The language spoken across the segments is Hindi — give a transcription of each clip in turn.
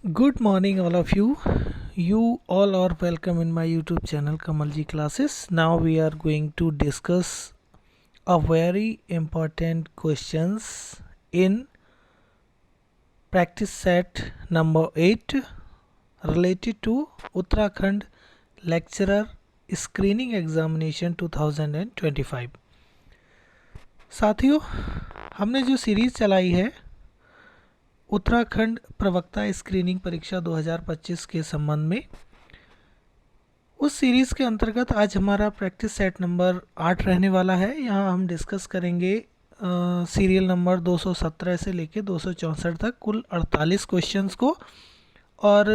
Good morning, all of you. You all are welcome in my YouTube channel Kamalji Classes. Now we are going to discuss a very important questions in practice set number 8 related to Uttarakhand Lecturer Screening Examination 2025. साथियों, हमने जो सीरीज़ चलाई है उत्तराखंड प्रवक्ता स्क्रीनिंग परीक्षा 2025 के संबंध में, उस सीरीज़ के अंतर्गत आज हमारा प्रैक्टिस सेट नंबर 8 रहने वाला है। यहाँ हम डिस्कस करेंगे सीरियल नंबर 217 से लेके 264 तक कुल 48 क्वेश्चंस को, और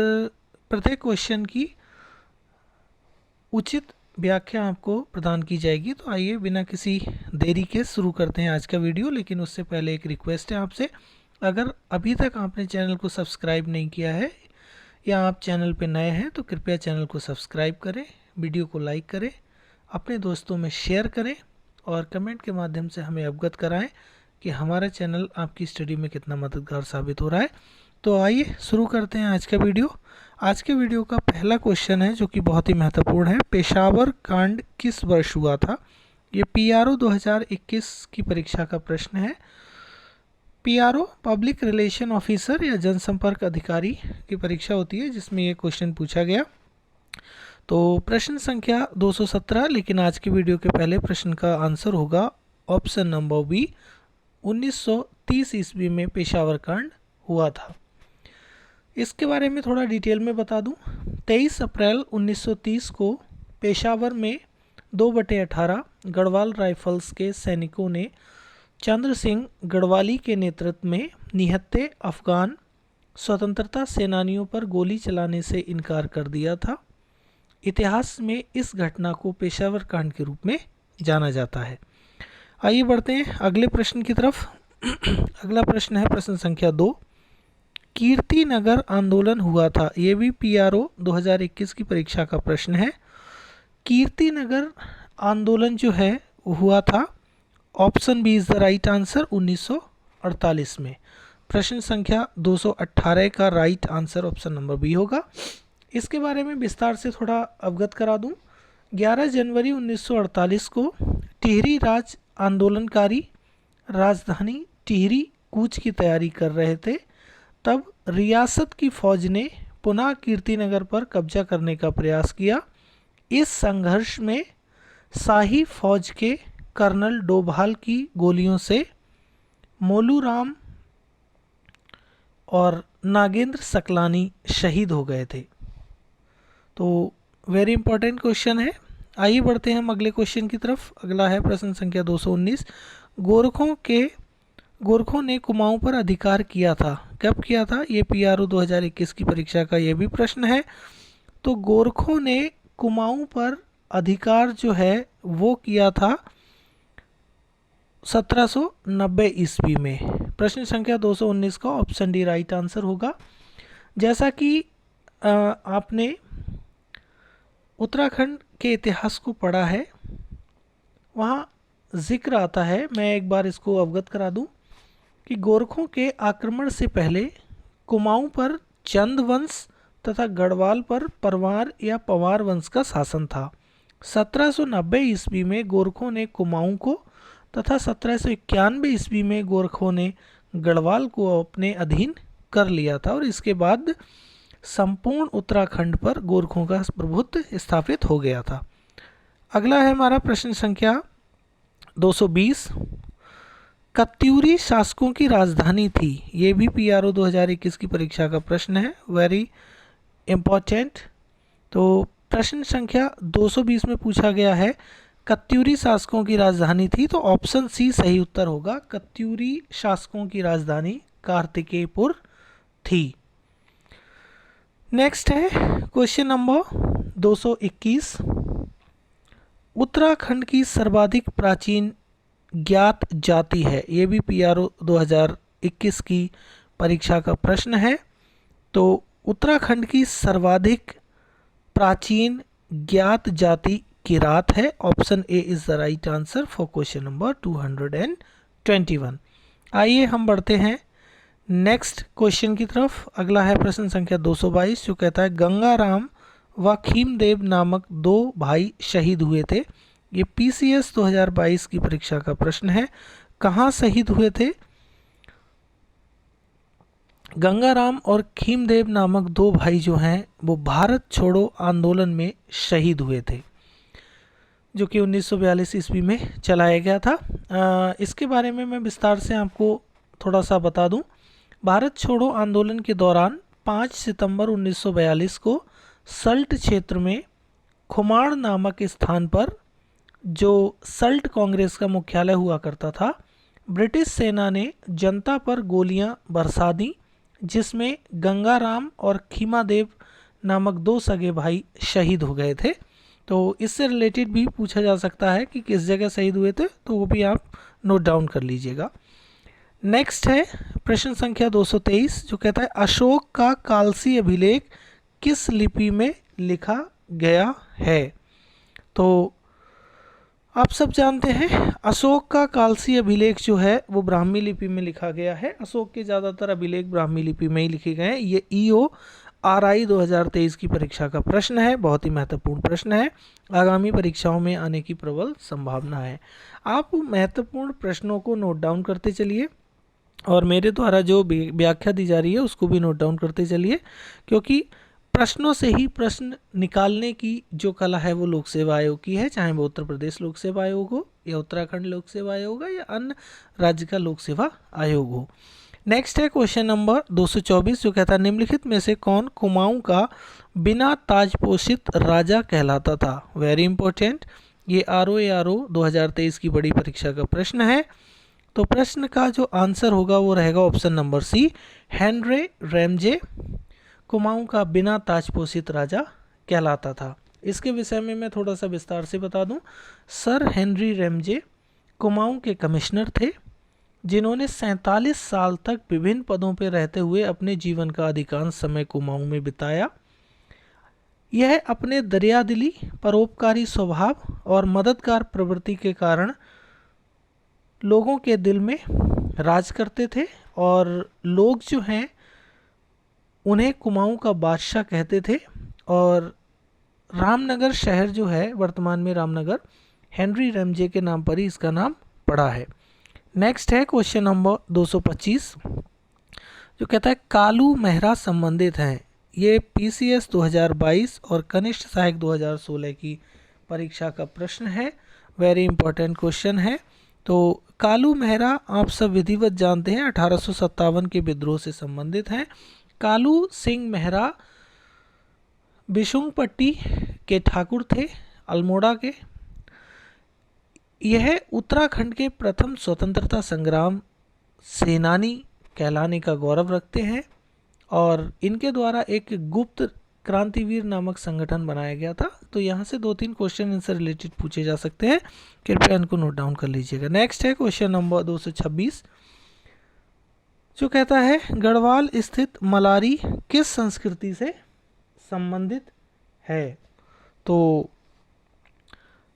प्रत्येक क्वेश्चन की उचित व्याख्या आपको प्रदान की जाएगी। तो आइए बिना किसी देरी के शुरू करते हैं आज का वीडियो। लेकिन उससे पहले एक रिक्वेस्ट है आपसे, अगर अभी तक आपने चैनल को सब्सक्राइब नहीं किया है या आप चैनल पर नए हैं तो कृपया चैनल को सब्सक्राइब करें, वीडियो को लाइक करें, अपने दोस्तों में शेयर करें और कमेंट के माध्यम से हमें अवगत कराएं कि हमारा चैनल आपकी स्टडी में कितना मददगार साबित हो रहा है। तो आइए शुरू करते हैं आज का वीडियो। आज के वीडियो का पहला क्वेश्चन है जो कि बहुत ही महत्वपूर्ण है। पेशावर कांड किस वर्ष हुआ था? ये PRO 2021 की परीक्षा का प्रश्न है। PRO पब्लिक रिलेशन ऑफिसर या जनसंपर्क अधिकारी की परीक्षा होती है जिसमें ये क्वेश्चन पूछा गया। तो प्रश्न संख्या 217, लेकिन आज के वीडियो के पहले प्रश्न का आंसर होगा ऑप्शन नंबर बी, 1930 ईस्वी में पेशावर कांड हुआ था। इसके बारे में थोड़ा डिटेल में बता दूं। 23 अप्रैल 1930 को पेशावर में 2/18 गढ़वाल राइफल्स के सैनिकों ने चंद्र सिंह गढ़वाली के नेतृत्व में निहत्थे अफगान स्वतंत्रता सेनानियों पर गोली चलाने से इनकार कर दिया था। इतिहास में इस घटना को पेशावर कांड के रूप में जाना जाता है। आइए बढ़ते हैं अगले प्रश्न की तरफ। अगला प्रश्न है प्रश्न संख्या 2, कीर्ति नगर आंदोलन हुआ था। ये भी PRO 2021 की परीक्षा का प्रश्न है। कीर्ति नगर आंदोलन जो है हुआ था, option B is the right answer, 1948 में। प्रश्न संख्या 218 का right answer option number B होगा। इसके बारे में विस्तार से थोड़ा अवगत करा दूं। 11 जनवरी 1948 को टिहरी राज आंदोलनकारी राजधानी टिहरी कूच की तैयारी कर रहे थे। तब रियासत की फौज ने पुनः कीर्तिनगर पर कब्जा करने का प्रयास किया। इस संघर्ष में शाही फौज के कर्नल डोभाल की गोलियों से मोलूराम और नागेंद्र सकलानी शहीद हो गए थे। तो वेरी इंपॉर्टेंट क्वेश्चन है। आइए बढ़ते हैं हम अगले क्वेश्चन की तरफ। अगला है प्रश्न संख्या 219, गोरखों ने कुमाऊं पर अधिकार किया था। कब किया था? ये PRO 2021 की परीक्षा का ये भी प्रश्न है। तो गोरखों ने कुमाऊं पर अधिकार जो है वो किया था 1790 ईस्वी में। प्रश्न संख्या 219 का ऑप्शन डी राइट आंसर होगा। जैसा कि आपने उत्तराखंड के इतिहास को पढ़ा है, वहाँ जिक्र आता है, मैं एक बार इसको अवगत करा दूं कि गोरखों के आक्रमण से पहले कुमाऊं पर चंद वंश तथा गढ़वाल पर परमार या पवार वंश का शासन था। 1790 ईस्वी में गोरखों ने कुमाऊं को तथा 1791 ईस्वी में गोरखों ने गढ़वाल को अपने अधीन कर लिया था, और इसके बाद संपूर्ण उत्तराखंड पर गोरखों का प्रभुत्व स्थापित हो गया था। अगला है हमारा प्रश्न संख्या 220, कत्यूरी शासकों की राजधानी थी। ये भी PRO 2021 की परीक्षा का प्रश्न है, वेरी इम्पोर्टेंट। तो प्रश्न संख्या 220 में पूछा गया है कत्यूरी शासकों की राजधानी थी, तो ऑप्शन सी सही उत्तर होगा। कत्यूरी शासकों की राजधानी कार्तिकेयपुर थी। नेक्स्ट है क्वेश्चन नंबर 221, उत्तराखंड की सर्वाधिक प्राचीन ज्ञात जाति है। ये भी PRO 2021 की परीक्षा का प्रश्न है। तो उत्तराखंड की सर्वाधिक प्राचीन ज्ञात जाति किरात है। Option A is the right answer for question number 221। आइए हम बढ़ते हैं नेक्स्ट क्वेश्चन की तरफ अगला है प्रश्न संख्या 222 जो कहता है गंगाराम व खीमदेव नामक दो भाई शहीद हुए थे। ये पीसीएस 2022 की परीक्षा का प्रश्न है। कहाँ शहीद हुए थे? गंगाराम और खीमदेव नामक दो भाई जो हैं वो भारत छोड़ो आंदोलन में शहीद हुए थे, जो कि 1942 ईस्वी में चलाया गया था। इसके बारे में मैं विस्तार से आपको थोड़ा सा बता दूं। भारत छोड़ो आंदोलन के दौरान 5 सितंबर 1942 को सल्ट क्षेत्र में खुमाण नामक स्थान पर, जो सल्ट कांग्रेस का मुख्यालय हुआ करता था, ब्रिटिश सेना ने जनता पर गोलियां बरसा दी, जिसमें गंगाराम और खीमादेव नामक दो सगे भाई शहीद हो गए थे। तो इससे रिलेटेड भी पूछा जा सकता है कि किस जगह शहीद हुए थे, तो वो भी आप नोट डाउन कर लीजिएगा। नेक्स्ट है प्रश्न संख्या 223 जो कहता है अशोक का कालसी अभिलेख किस लिपि में लिखा गया है? तो आप सब जानते हैं अशोक का कालसी अभिलेख जो है वो ब्राह्मी लिपि में लिखा गया है। अशोक के ज़्यादातर अभिलेख ब्राह्मी लिपि में ही लिखे गए हैं। ये EORI 2023 की परीक्षा का प्रश्न है, बहुत ही महत्वपूर्ण प्रश्न है, आगामी परीक्षाओं में आने की प्रबल संभावना है। आप महत्वपूर्ण प्रश्नों को नोट डाउन करते चलिए और मेरे द्वारा जो व्याख्या दी जा रही है उसको भी नोट डाउन करते चलिए, क्योंकि प्रश्नों से ही प्रश्न निकालने की जो कला है वो लोक सेवा आयोग की है, चाहे वो उत्तर प्रदेश लोक सेवा आयोग हो या उत्तराखंड लोक सेवा आयोग हो या अन्य राज्य का लोक सेवा आयोग हो। नेक्स्ट है क्वेश्चन नंबर 224 जो कहता है निम्नलिखित में से कौन कुमाऊं का बिना ताजपोषित राजा कहलाता था? वेरी इंपॉर्टेंट, ये ROARO 2023 की बड़ी परीक्षा का प्रश्न है। तो प्रश्न का जो आंसर होगा वो रहेगा option number C, Henry Ramsay Kumaon का बिना ताजपोषित राजा कहलाता था। इसके विषय में मैं थोड़ा सा विस्तार से बता दूं। सर हेनरी रैमजे कुमाऊं के कमिश्नर थे, जिन्होंने 47 साल तक विभिन्न पदों पर रहते हुए अपने जीवन का अधिकांश समय कुमाऊं में बिताया। यह अपने दरियादिली, परोपकारी स्वभाव और मददगार प्रवृत्ति के कारण लोगों के दिल में राज करते थे और लोग जो हैं उन्हें कुमाऊं का बादशाह कहते थे। और रामनगर शहर जो है वर्तमान में रामनगर, हेनरी रैमजे के नाम पर ही इसका नाम पड़ा है। नेक्स्ट है क्वेश्चन नंबर 225 जो कहता है कालू मेहरा संबंधित हैं। ये पीसीएस 2022 और कनिष्ठ सहायक 2016 की परीक्षा का प्रश्न है, वेरी इंपॉर्टेंट क्वेश्चन है। तो कालू मेहरा आप सब विधिवत जानते हैं 1857 के विद्रोह से संबंधित हैं। कालू सिंह मेहरा बिशुंगपट्टी के ठाकुर थे, अल्मोड़ा के। यह उत्तराखंड के प्रथम स्वतंत्रता संग्राम सेनानी कहलाने का गौरव रखते हैं और इनके द्वारा एक गुप्त क्रांतिवीर नामक संगठन बनाया गया था। तो यहाँ से 2-3 क्वेश्चन इनसे रिलेटेड पूछे जा सकते हैं, कृपया इनको नोट डाउन कर लीजिएगा। नेक्स्ट है क्वेश्चन नंबर 226 जो कहता है गढ़वाल स्थित मलारी किस संस्कृति से संबंधित है? तो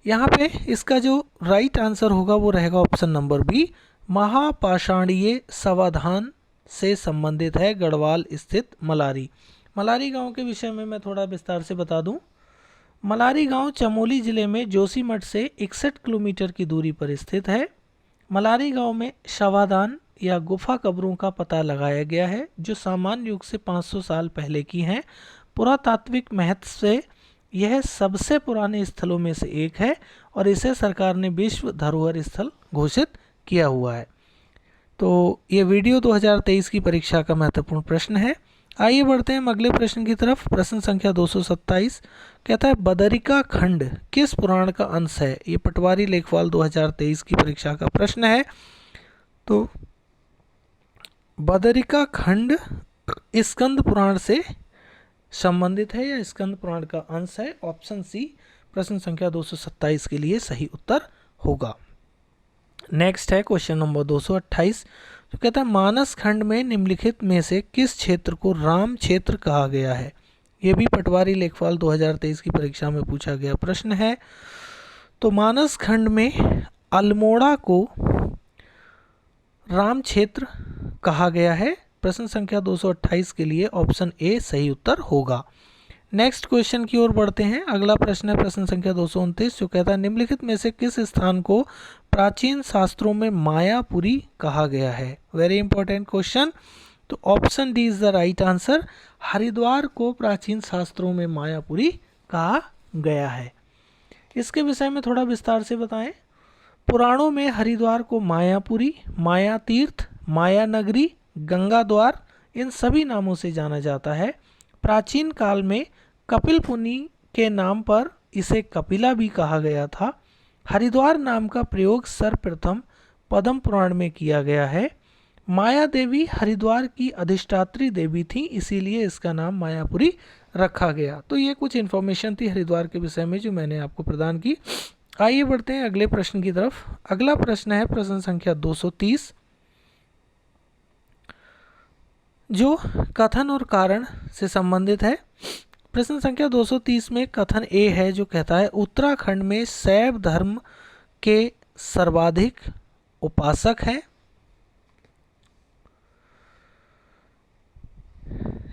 यहाँ पे इसका जो राइट आंसर होगा वो रहेगा ऑप्शन नंबर बी, महापाषाणीय समाधान से संबंधित है गढ़वाल स्थित मलारी। मलारी गांव के विषय में मैं थोड़ा विस्तार से बता दूं। मलारी गांव चमोली जिले में जोशीमठ से 61 किलोमीटर की दूरी पर स्थित है। मलारी गांव में शवादान या गुफा कब्रों का पता लगाया गया है, जो सामान्य युग से 500 साल पहले की हैं। पुरातात्विक महत्व से यह सबसे पुराने स्थलों में से एक है और इसे सरकार ने विश्व धरोहर स्थल घोषित किया हुआ है। तो ये वीडियो 2023 की परीक्षा का महत्वपूर्ण प्रश्न है। आइए बढ़ते हैं अगले प्रश्न की तरफ। प्रश्न संख्या 227 कहता है बदरिका खंड किस पुराण का अंश है? ये पटवारी लेखपाल 2023 की परीक्षा का प्रश्न है। तो बदरिका खंड स्कंद पुराण से संबंधित है या स्कंद पुराण का अंश है। ऑप्शन सी प्रश्न संख्या 227 के लिए सही उत्तर होगा। नेक्स्ट है क्वेश्चन नंबर 228 जो कहता है मानस खंड में निम्नलिखित में से किस क्षेत्र को राम क्षेत्र कहा गया है? ये भी पटवारी लेखपाल 2023 की परीक्षा में पूछा गया प्रश्न है। तो मानस खंड में अल्मोड़ा को राम क्षेत्र कहा गया है। प्रश्न संख्या 228 के लिए ऑप्शन ए सही उत्तर होगा। नेक्स्ट क्वेश्चन की ओर बढ़ते हैं। अगला प्रश्न है प्रश्न संख्या 229, जो कहता है निम्नलिखित में से किस स्थान को प्राचीन शास्त्रों में मायापुरी कहा गया है। Very important question. तो option D is the right answer. Haridwar को प्राचीन शास्त्रों में मायापुरी कहा गया है। इसके विषय में थोड़ा विस्तार से बताएं। पुराणों में हरिद्वार को मायापुरी, माया तीर्थ, माया नगरी, गंगा द्वार इन सभी नामों से जाना जाता है। प्राचीन काल में कपिल मुनि के नाम पर इसे कपिला भी कहा गया था। हरिद्वार नाम का प्रयोग सर्वप्रथम पद्म पुराण में किया गया है। माया देवी हरिद्वार की अधिष्ठात्री देवी थी, इसीलिए इसका नाम मायापुरी रखा गया। तो ये कुछ इन्फॉर्मेशन थी हरिद्वार के विषय में जो मैंने आपको प्रदान की। आइए बढ़ते हैं अगले प्रश्न की तरफ। अगला प्रश्न है प्रश्न संख्या 230, जो कथन और कारण से संबंधित है। प्रश्न संख्या 230 में कथन ए है, जो कहता है उत्तराखंड में शैव धर्म के सर्वाधिक उपासक हैं।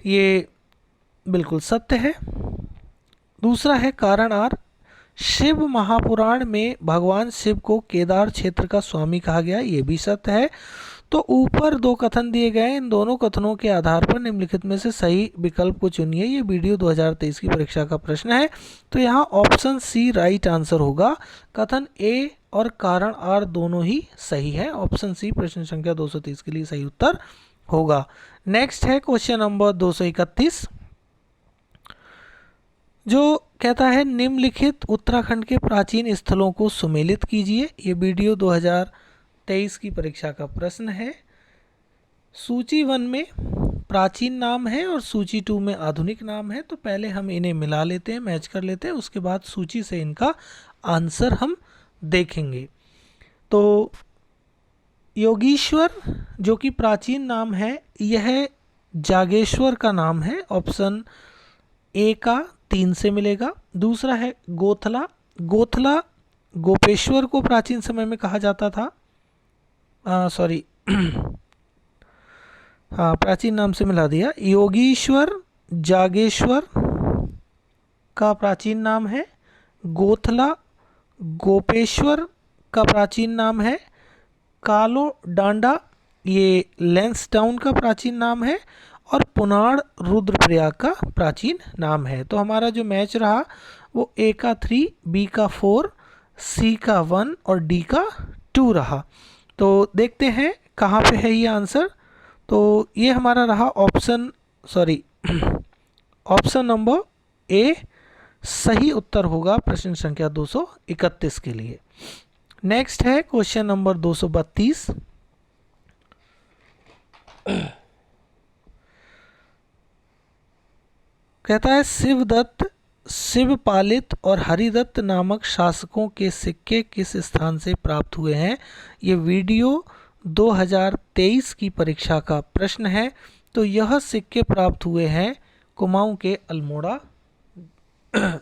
ये बिल्कुल सत्य है। दूसरा है कारण आर, शिव महापुराण में भगवान शिव को केदार क्षेत्र का स्वामी कहा गया, ये भी सत्य है। तो ऊपर दो कथन दिए गए, इन दोनों कथनों के आधार पर निम्नलिखित में से सही विकल्प को चुनिए। ये वीडियो 2023 की परीक्षा का प्रश्न है। तो यहाँ ऑप्शन सी राइट आंसर होगा। कथन ए और कारण आर दोनों ही सही है। ऑप्शन सी प्रश्न संख्या 230 के लिए सही उत्तर होगा। नेक्स्ट है क्वेश्चन नंबर 231, जो कहता है निम्नलिखित उत्तराखंड के प्राचीन स्थलों को सुमेलित कीजिए। ये वीडियो 2023 की परीक्षा का प्रश्न है। सूची 1 में प्राचीन नाम है और सूची 2 में आधुनिक नाम है। तो पहले हम इन्हें मिला लेते हैं, मैच कर लेते हैं, उसके बाद सूची से इनका आंसर हम देखेंगे। तो योगीश्वर जो कि प्राचीन नाम है, यह जागेश्वर का नाम है। ऑप्शन ए का 3 से मिलेगा। दूसरा है गोथला, गोथला गोपेश्वर को प्राचीन समय में कहा जाता था। सॉरी हाँ, प्राचीन नाम से मिला दिया। योगीश्वर जागेश्वर का प्राचीन नाम है। गोथला गोपेश्वर का प्राचीन नाम है। कालो डांडा ये लैंसडाउन का प्राचीन नाम है। और पुनाड़ रुद्रप्रयाग का प्राचीन नाम है। तो हमारा जो मैच रहा वो ए का 3, बी का 4, सी का 1 और डी का 2 रहा। तो देखते हैं कहाँ पे है ये आंसर। तो ये हमारा रहा ऑप्शन नंबर ए सही उत्तर होगा प्रश्न संख्या 231 के लिए। नेक्स्ट है क्वेश्चन नंबर 232, कहता है शिवदत्त, शिवपालित और हरिदत्त नामक शासकों के सिक्के किस स्थान से प्राप्त हुए हैं। ये वीडियो 2023 की परीक्षा का प्रश्न है। तो यह सिक्के प्राप्त हुए हैं कुमाऊं के अल्मोड़ा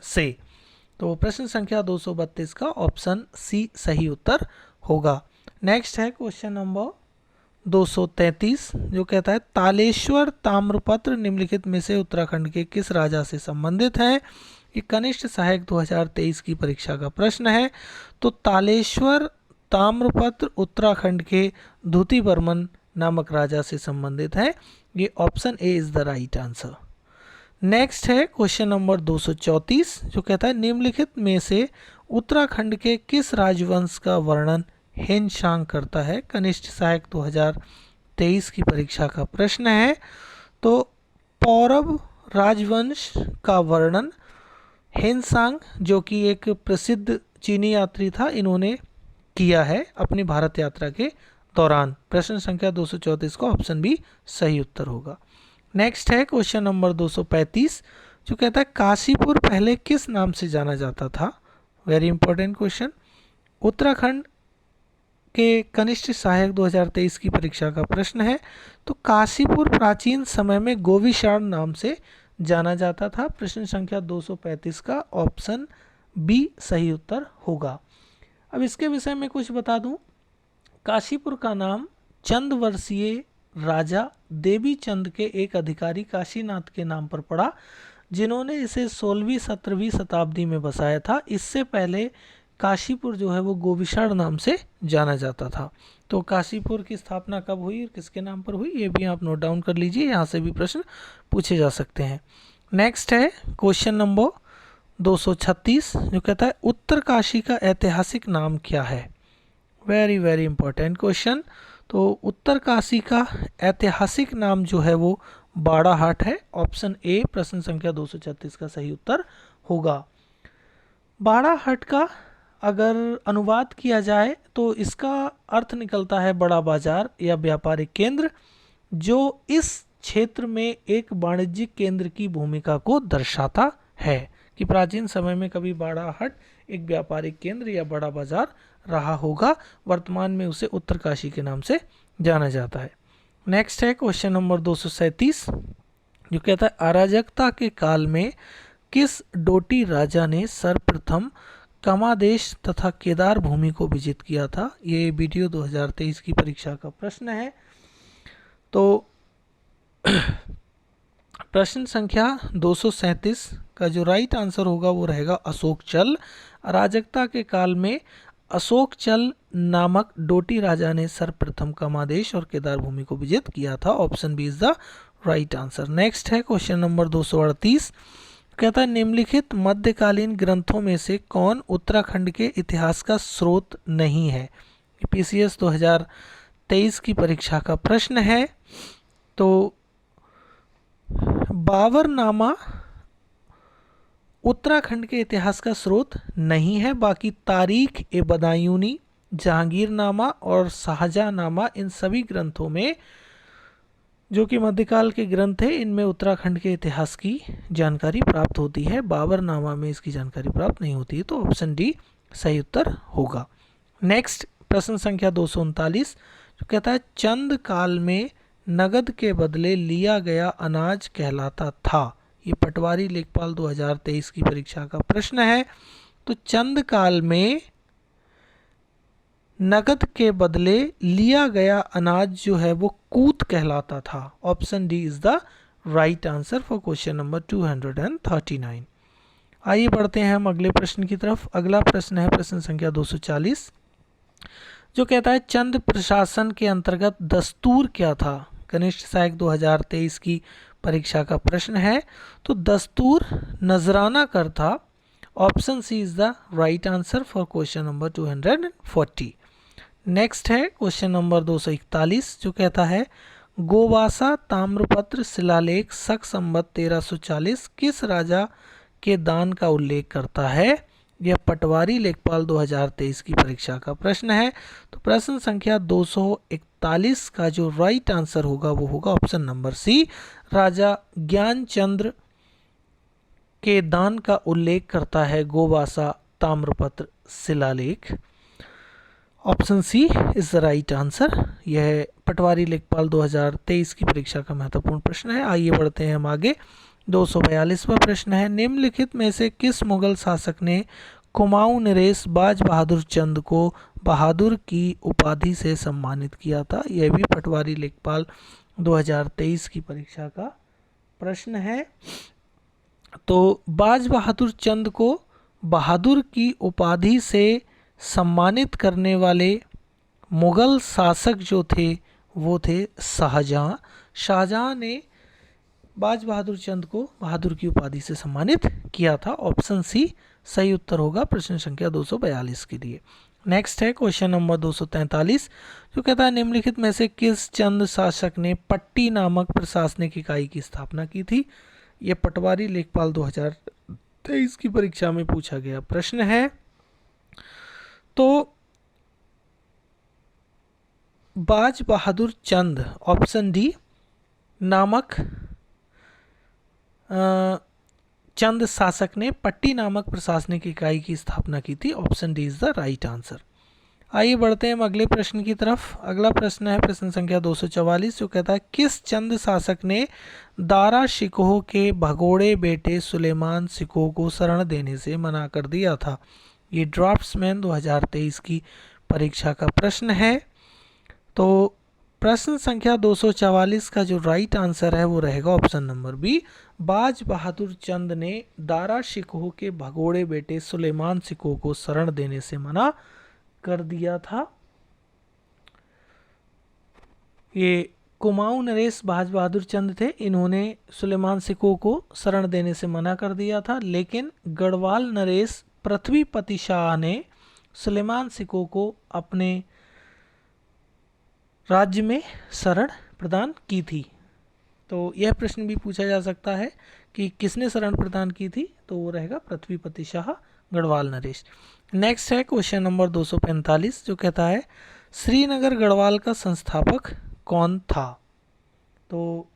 से। तो प्रश्न संख्या 232 का ऑप्शन सी सही उत्तर होगा। नेक्स्ट है क्वेश्चन नंबर 233, जो कहता है तालेश्वर ताम्रपत्र निम्नलिखित में से उत्तराखंड के किस राजा से संबंधित है। ये कनिष्ठ सहायक 2023 की परीक्षा का प्रश्न है। तो तालेश्वर ताम्रपत्र उत्तराखंड के धुती बर्मन नामक राजा से संबंधित है। ये option A is the right answer. Next है क्वेश्चन नंबर 234, जो कहता है निम्नलिखित में से उत्तराखंड के किस राजवंश का वर्णन हेनशांग करता है। कनिष्ठ सहायक 2023 की परीक्षा का प्रश्न है। तो पौरव राजवंश का वर्णन हेनसांग, जो कि एक प्रसिद्ध चीनी यात्री था, इन्होंने किया है अपनी भारत यात्रा के दौरान। प्रश्न संख्या 234 का ऑप्शन बी सही उत्तर होगा। नेक्स्ट है क्वेश्चन नंबर 235, जो कहता है काशीपुर पहले किस नाम से जाना जाता था। Very important question. उत्तराखंड के कनिष्ठ सहायक 2023 की परीक्षा का प्रश्न है। तो काशीपुर प्राचीन समय में गोविशाण नाम से जाना जाता था। प्रश्न संख्या 235 का ऑप्शन बी सही उत्तर होगा। अब इसके विषय में कुछ बता दूं। काशीपुर का नाम चंद वर्षीय राजा देवी चंद के एक अधिकारी काशीनाथ के नाम पर पड़ा, जिन्होंने इसे 16वीं-17वीं शताब्दी में बसाया था। इससे पहले काशीपुर जो है वो गोविषाण नाम से जाना जाता था। तो काशीपुर की स्थापना कब हुई और किसके नाम पर हुई, ये भी आप नोट डाउन कर लीजिए, यहाँ से भी प्रश्न पूछे जा सकते हैं। नेक्स्ट है क्वेश्चन नंबर 236, जो कहता है उत्तरकाशी का ऐतिहासिक नाम क्या है। Very very important question. तो उत्तरकाशी का ऐतिहासिक नाम जो है वो बाड़ाहाट है। ऑप्शन ए प्रश्न संख्या 236 का सही उत्तर होगा। बाड़ाहाट का अगर अनुवाद किया जाए तो इसका अर्थ निकलता है बड़ा बाजार या व्यापारिक केंद्र, जो इस क्षेत्र में एक वाणिज्यिक केंद्र की भूमिका को दर्शाता है कि प्राचीन समय में कभी बाड़ाहाट एक व्यापारिक केंद्र या बड़ा बाजार रहा होगा। वर्तमान में उसे उत्तरकाशी के नाम से जाना जाता है। नेक्स्ट है क्वेश्चन नंबर 237, जो कहता है अराजकता के काल में किस डोटी राजा ने सर्वप्रथम कमादेश तथा केदार भूमि को विजित किया था। ये वीडियो 2023 की परीक्षा का प्रश्न है। तो प्रश्न संख्या 237 का जो राइट आंसर होगा वो रहेगा अशोक चल। अराजकता के काल में अशोक चल नामक डोटी राजा ने सर्वप्रथम कमादेश और केदार भूमि को विजित किया था। Option B is the right answer. Next है क्वेश्चन नंबर 238, कहता है निम्नलिखित मध्यकालीन ग्रंथों में से कौन उत्तराखंड के इतिहास का स्रोत नहीं है। पीसीएस 2023 की परीक्षा का प्रश्न है। तो बाबरनामा उत्तराखंड के इतिहास का स्रोत नहीं है। बाकी तारीख ए बदायूनी, जहांगीरनामा और शाहजहांनामा, इन सभी ग्रंथों में जो कि मध्यकाल के ग्रंथ है, इनमें उत्तराखंड के इतिहास की जानकारी प्राप्त होती है। बाबरनामा में इसकी जानकारी प्राप्त नहीं होती है। तो ऑप्शन डी सही उत्तर होगा। नेक्स्ट प्रश्न संख्या 239, जो कहता है चंद काल में नगद के बदले लिया गया अनाज कहलाता था। ये पटवारी लेखपाल 2023 की परीक्षा का प्रश्न है। तो चंद काल में नगद के बदले लिया गया अनाज जो है वो कूत कहलाता था। Option D is the right answer for question number 239। आइए बढ़ते हैं हम अगले प्रश्न की तरफ। अगला प्रश्न है प्रश्न संख्या 240, जो कहता है चंद प्रशासन के अंतर्गत दस्तूर क्या था। कनिष्ठ सहायक 2023 की परीक्षा का प्रश्न है। तो दस्तूर नजराना कर था। Option C is the right answer for question number 240। Next है क्वेश्चन नंबर 241, जो कहता है गोवासा ताम्रपत्र शिलालेख शक संवत 1340 किस राजा के दान का उल्लेख करता है। यह पटवारी लेखपाल 2023 की परीक्षा का प्रश्न है। तो प्रश्न संख्या 241 का जो राइट आंसर होगा वो होगा option number C, Raja Gyanchandra के दान का उल्लेख करता है गोवासा ताम्रपत्र शिलालेख। Option C is the right answer. यह पटवारी लेखपाल 2023 की परीक्षा का महत्वपूर्ण प्रश्न है। आइए बढ़ते हैं हम आगे। 242वां प्रश्न है निम्नलिखित में से किस मुगल शासक ने कुमाऊं नरेश बाज बहादुर चंद को बहादुर की उपाधि से सम्मानित किया था। यह भी पटवारी लेखपाल 2023 की परीक्षा का प्रश्न है। तो बाज बहादुर चंद को बहादुर की उपाधि से सम्मानित करने वाले मुगल शासक जो थे वो थे शाहजहां। शाहजहां ने बाज बहादुर चंद को बहादुर की उपाधि से सम्मानित किया था। ऑप्शन सी सही उत्तर होगा प्रश्न संख्या 242 के लिए। नेक्स्ट है क्वेश्चन नंबर 243, जो कहता है निम्नलिखित में से किस चंद शासक ने पट्टी नामक प्रशासनिक इकाई की स्थापना की थी। यह पटवारी लेखपाल 2023 की परीक्षा में पूछा गया प्रश्न है। तो बाज बहादुर चंद ऑप्शन डी नामक चंद शासक ने पट्टी नामक प्रशासनिक इकाई की स्थापना की थी। Option D is the right answer. आइए बढ़ते हैं हम अगले प्रश्न की तरफ। अगला प्रश्न है प्रश्न संख्या 244, जो कहता है किस चंद शासक ने दारा शिकोह के भगोड़े बेटे सुलेमान शिकोह को शरण देने से मना कर दिया था। ये ड्राफ्ट्समैन 2023 की परीक्षा का प्रश्न है। तो प्रश्न संख्या 244 का जो राइट आंसर है वो रहेगा ऑप्शन नंबर बी। बाज बहादुर चंद ने दारा शिकोह के भगोड़े बेटे सुलेमान शिकोह को शरण देने से मना कर दिया था। ये कुमाऊं नरेश बाज बहादुर चंद थे, इन्होंने सुलेमान शिकोह को शरण देने से मना कर दिया था, लेकिन गढ़वाल नरेश पृथ्वीपति शाह ने सुलेमान शिकोह को अपने राज्य में शरण प्रदान की थी। तो यह प्रश्न भी पूछा जा सकता है कि किसने शरण प्रदान की थी, तो वो रहेगा पृथ्वीपति शाह गढ़वाल नरेश। नेक्स्ट है क्वेश्चन नंबर 245 जो कहता है श्रीनगर गढ़वाल का संस्थापक कौन था। तो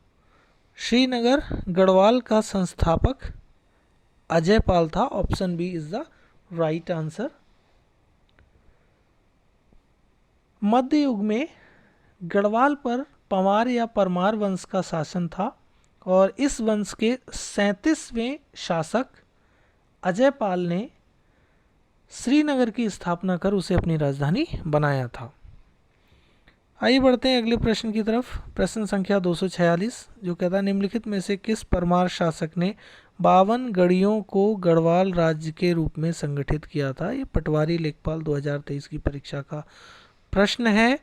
श्रीनगर गढ़वाल का संस्थापक अजयपाल था। Option B is the right answer. मध्य युग में गढ़वाल पर पंवार या परमार वंश का शासन था और इस वंश के 37वें शासक अजयपाल ने श्रीनगर की स्थापना कर उसे अपनी राजधानी बनाया था। आइए बढ़ते हैं अगले प्रश्न की तरफ। प्रश्न संख्या 246 जो कहता है निम्नलिखित में से किस परमार शासक ने 52 गढ़ियों को गढ़वाल राज्य के रूप में संगठित किया था। ये पटवारी लेखपाल 2023 की परीक्षा का प्रश्न है।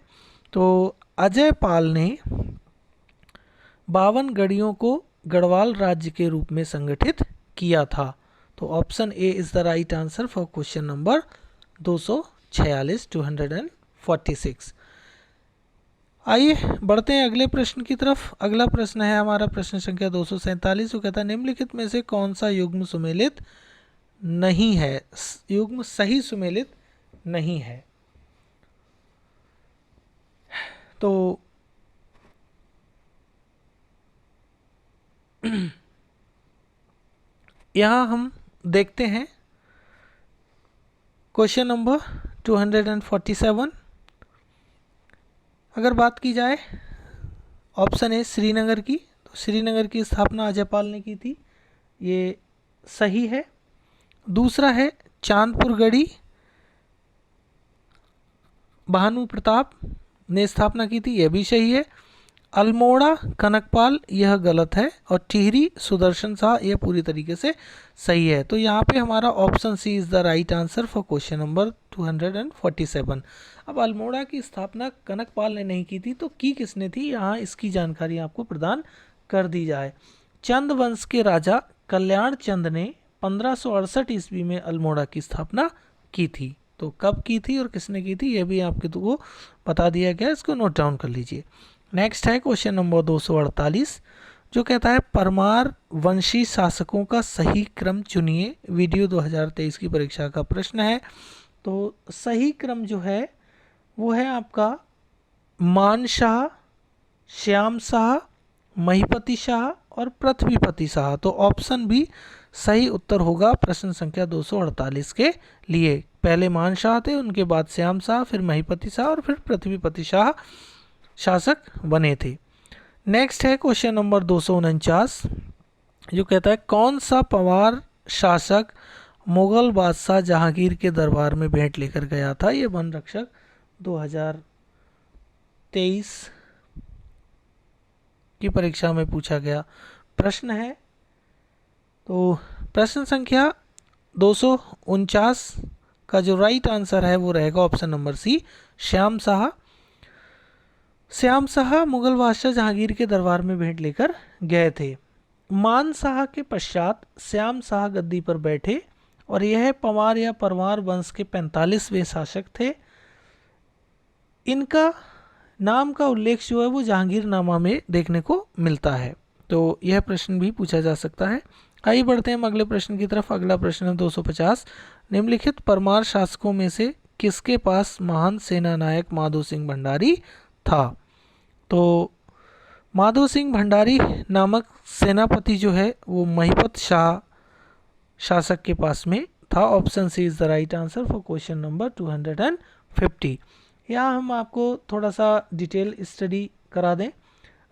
तो अजयपाल ने 52 गढ़ियों को गढ़वाल राज्य के रूप में संगठित किया था। तो option A is the right answer for question number 246। आइए बढ़ते हैं अगले प्रश्न की तरफ। अगला प्रश्न है हमारा प्रश्न संख्या 247 जो कहता है निम्नलिखित में से कौन सा युग्म सुमेलित नहीं है, युग्म सही सुमेलित नहीं है। तो यहाँ हम देखते हैं क्वेश्चन नंबर 247। अगर बात की जाए ऑप्शन ए श्रीनगर की, तो श्रीनगर की स्थापना अजयपाल ने की थी, ये सही है। दूसरा है चांदपुर गढ़ी भानु प्रताप ने स्थापना की थी, यह भी सही है। अल्मोड़ा कनकपाल यह गलत है और टिहरी सुदर्शन शाह यह पूरी तरीके से सही है। तो यहाँ पे हमारा option C is the right answer for question number 247। अब अल्मोड़ा की स्थापना कनकपाल ने नहीं की थी, तो की किसने थी, यहाँ इसकी जानकारी आपको प्रदान कर दी जाए। चंद वंश के राजा कल्याण चंद ने 1568 ईस्वी में अल्मोड़ा की स्थापना की थी। तो कब की थी और किसने की थी, यह भी आपके को बता दिया गया, इसको नोट डाउन कर लीजिए। नेक्स्ट है क्वेश्चन नंबर 248 जो कहता है परमार वंशी शासकों का सही क्रम चुनिए। वीडियो 2023 की परीक्षा का प्रश्न है। तो सही क्रम जो है वो है आपका मान शाह, श्याम शाह, महिपति शाह और पृथ्वीपति शाह। तो ऑप्शन बी सही उत्तर होगा प्रश्न संख्या 248 के लिए। पहले मान शाह थे, उनके बाद श्याम शाह, फिर महिपति शाह और फिर पृथ्वीपति शाह शासक बने थे। नेक्स्ट है क्वेश्चन नंबर 249 जो कहता है कौन सा पंवार शासक मुगल बादशाह जहांगीर के दरबार में भेंट लेकर गया था। ये वन रक्षक 2023 की परीक्षा में पूछा गया प्रश्न है। तो प्रश्न संख्या 249 का जो राइट आंसर है वो रहेगा option number C Shyam Shah. Shyam Shah Mughal बादशाह जहांगीर के दरबार में भेंट लेकर गए थे। मान शाह के पश्चात श्याम शाह गद्दी पर बैठे और यह पंवार या परमार वंश के 45वें शासक थे। इनका नाम का उल्लेख जो है वो जहांगीरनामा में देखने को मिलता है। तो यह प्रश्न भी पूछा जा सकता है। आइए बढ़ते हैं हम अगले प्रश्न की तरफ। अगला प्रश्न है 250। निम्नलिखित परमार शासकों में से किसके पास महान सेना नायक माधो सिंह भंडारी था। तो माधो सिंह भंडारी नामक सेनापति जो है वो महिपत शाह शासक के पास में था। Option C is the right answer for question number 250। यहाँ हम आपको थोड़ा सा डिटेल स्टडी करा दें।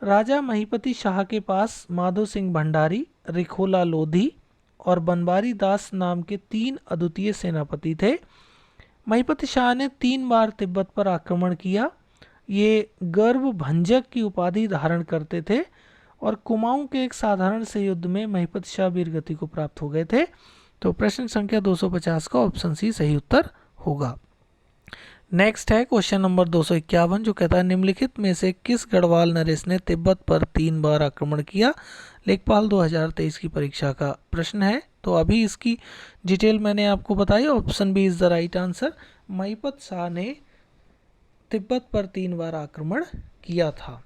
राजा महिपति शाह के पास माधो सिंह भंडारी, रिखोला लोधी और बनवारी दास नाम के 3 अद्वितीय सेनापति थे। महिपति शाह ने 3 बार तिब्बत पर आक्रमण किया। ये गर्वभंजक की उपाधि धारण करते थे और कुमाऊं के एक साधारण से युद्ध में महिपत शाह वीरगति को प्राप्त हो गए थे। तो प्रश्न संख्या 250 का ऑप्शन सी सही उत्तर होगा। नेक्स्ट है क्वेश्चन नंबर 251 जो कहता है निम्नलिखित में से किस गढ़वाल नरेश ने तिब्बत पर 3 बार आक्रमण किया। लेखपाल 2023 की परीक्षा का प्रश्न है। तो अभी इसकी डिटेल मैंने आपको बताई। Option B is the right answer. Mahipat Shah ने तिब्बत पर 3 बार आक्रमण किया था।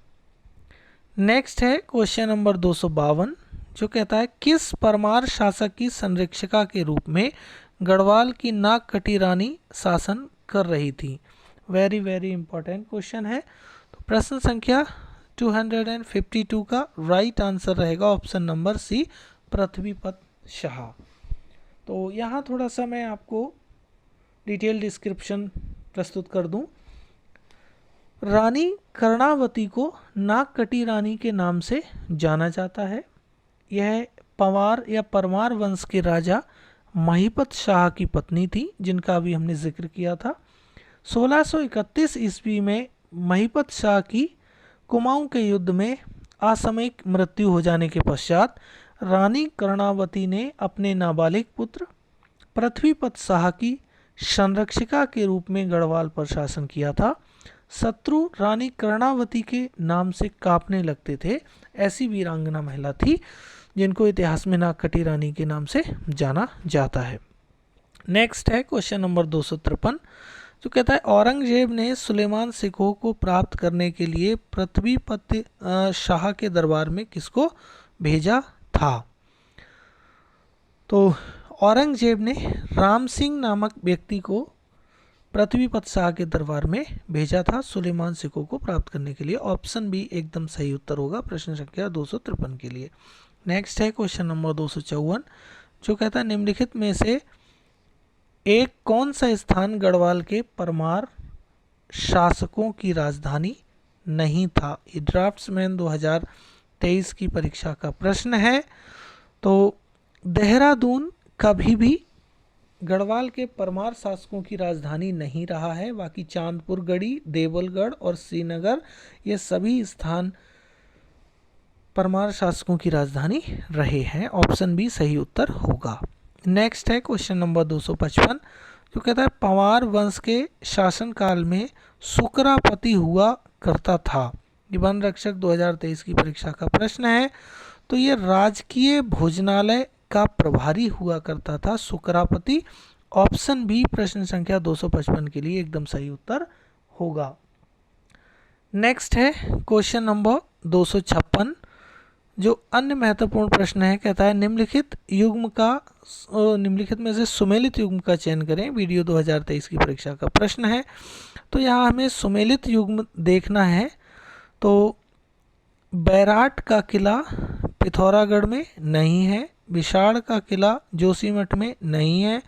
नेक्स्ट है क्वेश्चन नंबर 252 जो कहता है किस परमार शासक की संरक्षिका के रूप में गढ़वाल की नागकटी रानी शासन कर रही थी। वेरी वेरी इंपॉर्टेंट क्वेश्चन है। तो प्रश्न संख्या 252 का राइट आंसर रहेगा ऑप्शन नंबर सी पृथ्वीपत शाह। तो यहाँ थोड़ा सा मैं आपको डिटेल डिस्क्रिप्शन प्रस्तुत कर दूं। रानी कर्णावती को नागकटी रानी के नाम से जाना जाता है। यह पंवार या परमार वंश के राजा महिपत शाह की पत्नी थी जिनका अभी हमने जिक्र किया था। 1631 ईस्वी में महिपत शाह की कुमाऊं के युद्ध में असामयिक मृत्यु हो जाने के पश्चात रानी कर्णावती ने अपने नाबालिग पुत्र पृथ्वीपत शाह की संरक्षिका के रूप में गढ़वाल पर शासन किया था। शत्रु रानी कर्णावती के नाम से कांपने लगते थे। ऐसी वीरांगना महिला थी जिनको इतिहास में नागकटी रानी के नाम से जाना जाता है। नेक्स्ट है क्वेश्चन नंबर 253 जो कहता है औरंगजेब ने सुलेमान सिकोह को प्राप्त करने के लिए पृथ्वीपत शाह के दरबार में किसको भेजा था। तो औरंगजेब ने राम सिंह नामक व्यक्ति को पृथ्वीपत शाह के दरबार में भेजा था सुलेमान सिकोह को प्राप्त करने के लिए। ऑप्शन बी एकदम सही उत्तर होगा प्रश्न संख्या 253 के लिए। नेक्स्ट है क्वेश्चन नंबर 254 जो कहता है निम्नलिखित में से एक कौन सा स्थान गढ़वाल के परमार शासकों की राजधानी नहीं था। ये ड्राफ्ट्समैन 2023 की परीक्षा का प्रश्न है। तो देहरादून कभी भी गढ़वाल के परमार शासकों की राजधानी नहीं रहा है। बाकी चांदपुर गढ़ी, देवलगढ़ और श्रीनगर ये सभी स्थान परमार शासकों की राजधानी रहे हैं। ऑप्शन बी सही उत्तर होगा। नेक्स्ट है क्वेश्चन नंबर 255 जो कहता है पंवार वंश के शासनकाल में सुकरापति हुआ करता था। ये वन रक्षक 2023 की परीक्षा का प्रश्न है। तो ये राजकीय भोजनालय का प्रभारी हुआ करता था सुकरापति। ऑप्शन बी प्रश्न संख्या 255 के लिए एकदम सही उत्तर होगा। नेक्स्ट है क्वेश्चन नंबर 256 जो अन्य महत्वपूर्ण प्रश्न है। कहता है निम्नलिखित में से सुमेलित युग्म का चयन करें। वीडियो 2023 की परीक्षा का प्रश्न है। तो यहाँ हमें सुमेलित युग्म देखना है। तो बैराट का किला पिथौरागढ़ में नहीं है, विशाल का किला जोशीमठ में नहीं है,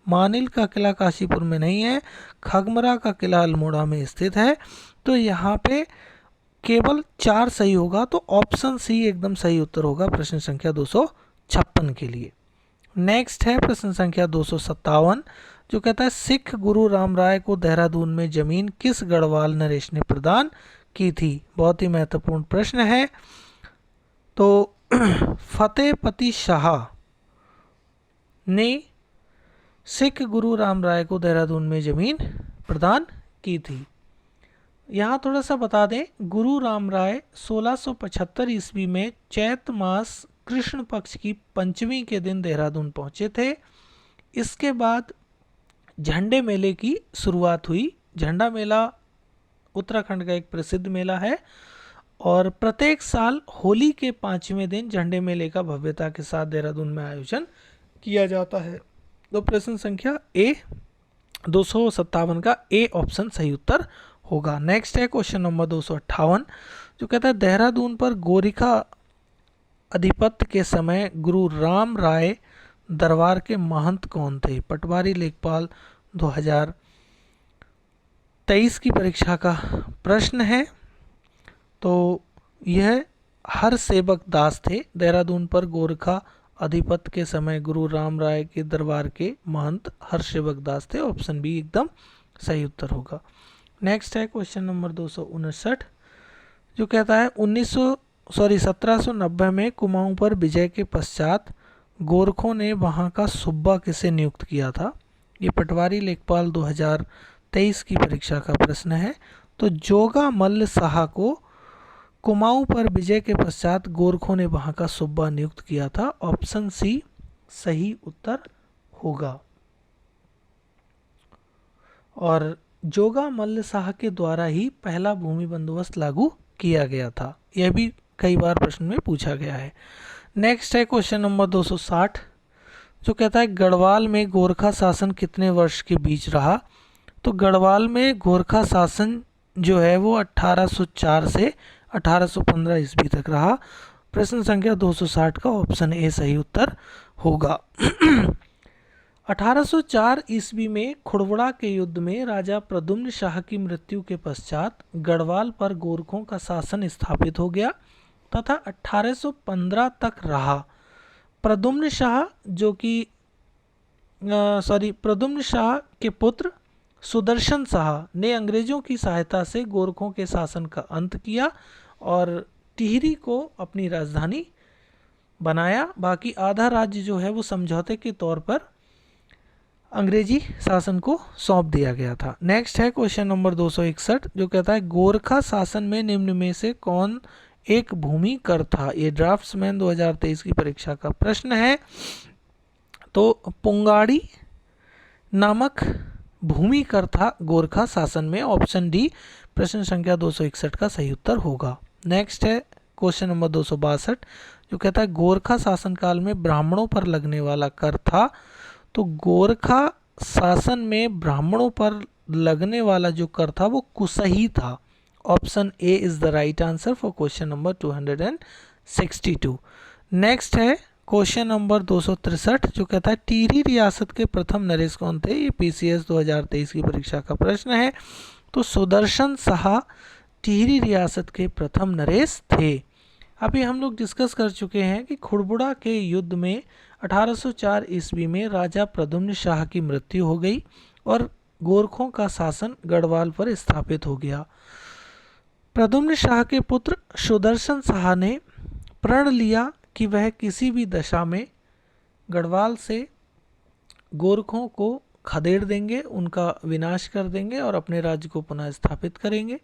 मानिल का किला काशीपुर में नहीं है, खगमरा का किला अल्मोड़ा में स्थित है। तो यहाँ पे केवल 4 सही होगा। तो ऑप्शन सी एकदम सही उत्तर होगा प्रश्न संख्या 256 के लिए। नेक्स्ट है प्रश्न संख्या 257 जो कहता है सिख गुरु राम राय को देहरादून में जमीन किस गढ़वाल नरेश ने प्रदान की थी। बहुत ही महत्वपूर्ण प्रश्न है। तो फतेहपति शाह ने सिख गुरु राम राय को देहरादून में जमीन प्रदान की थी। यहाँ थोड़ा सा बता दें, गुरु राम राय 1675 ईस्वी में चैत मास कृष्ण पक्ष की पंचमी के दिन देहरादून पहुँचे थे। इसके बाद झंडे मेले की शुरुआत हुई। झंडा मेला उत्तराखंड का एक प्रसिद्ध मेला है और प्रत्येक साल होली के 5वें दिन झंडे मेले का भव्यता के साथ देहरादून में आयोजन किया जाता है। तो प्रश्न संख्या 257 का ए ऑप्शन सही उत्तर होगा। नेक्स्ट है क्वेश्चन नंबर 258 जो कहता है देहरादून पर गोरिखा अधिपत्य के समय गुरु राम राय दरबार के महंत कौन थे। पटवारी लेखपाल 2023 की परीक्षा का प्रश्न है। तो यह हर सेवक दास थे। देहरादून पर गोरखा अधिपत्य के समय गुरु राम राय के दरबार के महंत हर सेवक दास थे। ऑप्शन बी एकदम सही उत्तर होगा। नेक्स्ट है क्वेश्चन नंबर 259 जो कहता है 1790 में कुमाऊं पर विजय के पश्चात गोरखों ने वहां का सूबा किसे नियुक्त किया था। ये पटवारी लेखपाल 2023 की परीक्षा का प्रश्न है। तो जोगा मल्ल शाह को कुमाऊं पर विजय के पश्चात गोरखों ने वहां का सूबा नियुक्त किया था। ऑप्शन सी सही उत्तर होगा। और जोगा मल्ल शाह के द्वारा ही पहला भूमि बंदोबस्त लागू किया गया था। यह भी कई बार प्रश्न में पूछा गया है। नेक्स्ट है क्वेश्चन नंबर 260 जो कहता है गढ़वाल में गोरखा शासन कितने वर्ष के बीच रहा। तो गढ़वाल में गोरखा शासन जो है वो 1804 से 1815 ईस्वी तक रहा। प्रश्न संख्या 260 का ऑप्शन ए सही उत्तर होगा। 1804 ईस्वी में खुड़बुड़ा के युद्ध में राजा प्रद्युम्न शाह की मृत्यु के पश्चात गढ़वाल पर गोरखों का शासन स्थापित हो गया तथा 1815 तक रहा। प्रद्युम्न शाह प्रद्युम्न शाह के पुत्र सुदर्शन शाह ने अंग्रेजों की सहायता से गोरखों के शासन का अंत किया और टिहरी को अपनी राजधानी बनाया। बाकी आधा राज्य जो है वो समझौते के तौर पर अंग्रेजी शासन को सौंप दिया गया था। नेक्स्ट है क्वेश्चन नंबर 261 जो कहता है गोरखा शासन में निम्न में से कौन एक भूमि कर था। ये ड्राफ्ट्समैन 2023 की परीक्षा का प्रश्न है। तो पुंगाड़ी नामक भूमि कर था गोरखा शासन में। ऑप्शन डी प्रश्न संख्या 261 का सही उत्तर होगा। नेक्स्ट है क्वेश्चन नंबर 262 जो कहता है गोरखा शासन काल में ब्राह्मणों पर लगने वाला कर था। तो गोरखा शासन में ब्राह्मणों पर लगने वाला जो कर था वो कुसही था। Option A is the right answer for question number 262। Next है क्वेश्चन नंबर 263 जो कहता है टिहरी रियासत के प्रथम नरेश कौन थे। ये पीसीएस 2023 की परीक्षा का प्रश्न है। तो सुदर्शन शाह टिहरी रियासत के प्रथम नरेश थे। अभी हम लोग डिस्कस कर चुके हैं कि खुड़बुड़ा के युद्ध में 1804 ईस्वी में राजा प्रद्युम्न शाह की मृत्यु हो गई और गोरखों का शासन गढ़वाल पर स्थापित हो गया। प्रद्युम्न शाह के पुत्र सुदर्शन शाह ने प्रण लिया कि वह किसी भी दशा में गढ़वाल से गोरखों को खदेड़ देंगे, उनका विनाश कर देंगे और अपने राज्य को पुनः स्थापित करेंगे।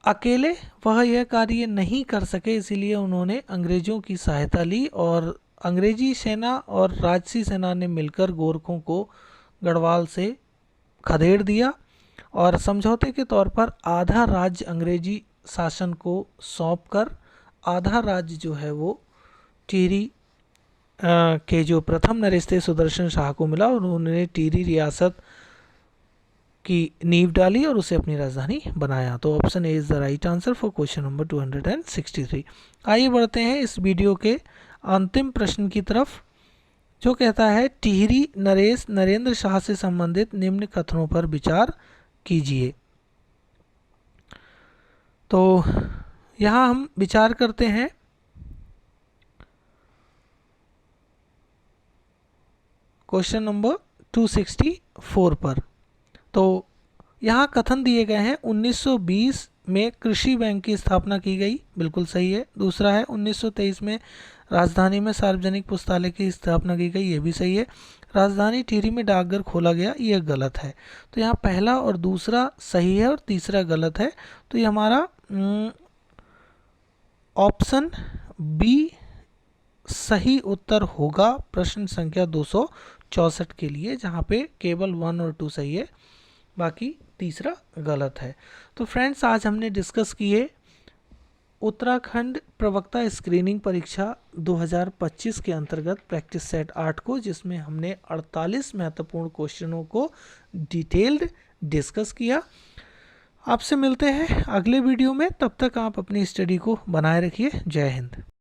अकेले वह यह कार्य नहीं कर सके, इसीलिए उन्होंने अंग्रेजों की सहायता ली और अंग्रेजी सेना और राजसी सेना ने मिलकर गोरखों को गढ़वाल से खदेड़ दिया और समझौते के तौर पर आधा राज्य अंग्रेजी शासन को सौंपकर आधा राज्य जो है वो टिहरी के जो प्रथम नरेश थे सुदर्शन शाह को मिला और उन्होंने टिहरी रियासत की नींव डाली और उसे अपनी राजधानी बनाया। तो option A is the right answer for question number 263। आइए बढ़ते हैं इस वीडियो के अंतिम प्रश्न की तरफ जो कहता है टिहरी नरेश नरेंद्र शाह से संबंधित निम्न कथनों पर विचार कीजिए। तो यहाँ हम विचार करते हैं क्वेश्चन नंबर 264 पर। तो यहाँ कथन दिए गए हैं 1920 में कृषि बैंक की स्थापना की गई, बिल्कुल सही है। दूसरा है 1923 में राजधानी में सार्वजनिक पुस्तकालय की स्थापना की गई, ये भी सही है। राजधानी टिहरी में डाकघर खोला गया, ये गलत है। तो यहाँ पहला और दूसरा सही है और तीसरा गलत है। तो ये हमारा ऑप्शन बी सही उत्तर होगा प्रश्न संख्या 264 के लिए, जहाँ पे केवल 1 और 2 सही है, बाकी तीसरा गलत है। तो फ्रेंड्स आज हमने डिस्कस किए उत्तराखंड प्रवक्ता स्क्रीनिंग परीक्षा 2025 के अंतर्गत प्रैक्टिस सेट 8 को, जिसमें हमने 48 महत्वपूर्ण क्वेश्चनों को डिटेल्ड डिस्कस किया। आपसे मिलते हैं अगले वीडियो में, तब तक आप अपनी स्टडी को बनाए रखिए। जय हिंद।